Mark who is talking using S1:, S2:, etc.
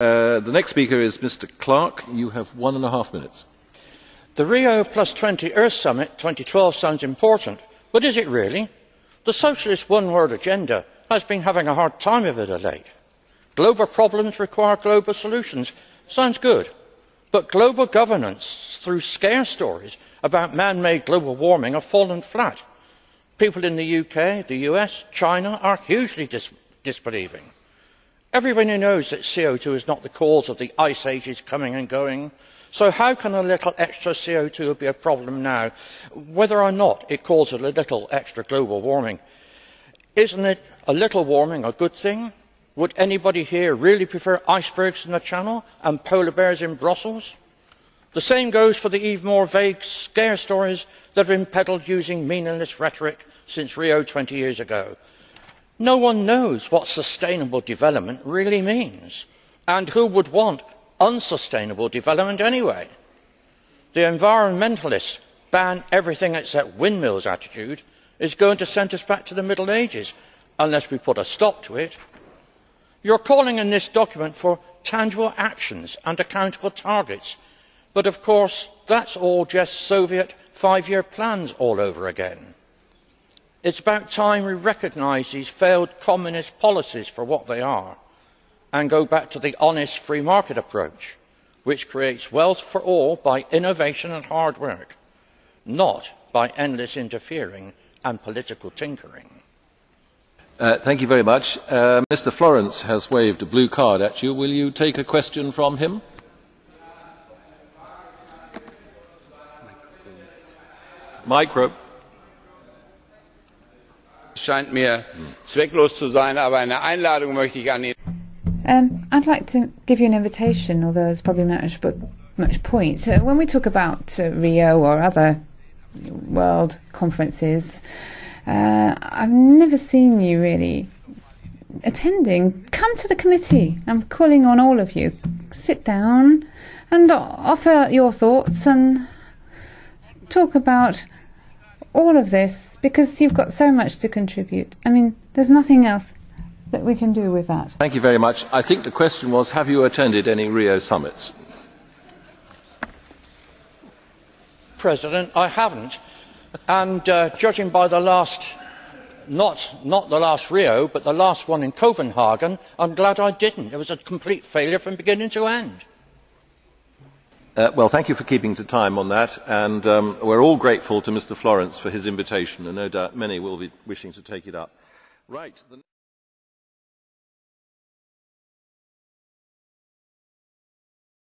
S1: The next speaker is Mr. Clark. You have 1.5 minutes.
S2: The Rio +20 Earth Summit 2012 sounds important, but is it really? The socialist one-word agenda has been having a hard time of it of late. Global problems require global solutions. Sounds good. But global governance through scare stories about man-made global warming have fallen flat. People in the UK, the US, China are hugely disbelieving. Everybody knows that CO2 is not the cause of the ice ages coming and going. So how can a little extra CO2 be a problem now, whether or not it causes a little extra global warming? Isn't it a little warming a good thing? Would anybody here really prefer icebergs in the Channel and polar bears in Brussels? The same goes for the even more vague scare stories that have been peddled using meaningless rhetoric since Rio 20 years ago. No one knows what sustainable development really means, and who would want unsustainable development anyway? The environmentalists' ban everything except windmills attitude is going to send us back to the Middle Ages unless we put a stop to it. You're calling in this document for tangible actions and accountable targets, but of course that's all just Soviet 5-year plans all over again. It's about time we recognise these failed communist policies for what they are and go back to the honest free market approach, which creates wealth for all by innovation and hard work, not by endless interfering and political tinkering.
S1: Thank you very much. Mr. Florenz has waved a blue card at you. Will you take a question from him? Micro.
S3: Scheint mir zwecklos zu sein, aber eine Einladung möchte ich annehmen.
S4: I'd like to give you an invitation, although there's probably not much point. When we talk about Rio or other world conferences, I've never seen you really attending. Come to the committee. I'm calling on all of you. Sit down and offer your thoughts and talk about all of this, because you've got so much to contribute. I mean, there's nothing else that we can do with that.
S1: Thank you very much. I think the question was, have you attended any Rio summits?
S2: President, I haven't. And judging by the last, not the last Rio, but the last one in Copenhagen, I'm glad I didn't. It was a complete failure from beginning to end.
S1: Well, thank you for keeping to time on that, and we're all grateful to Mr. Florenz for his invitation, and no doubt many will be wishing to take it up. Right.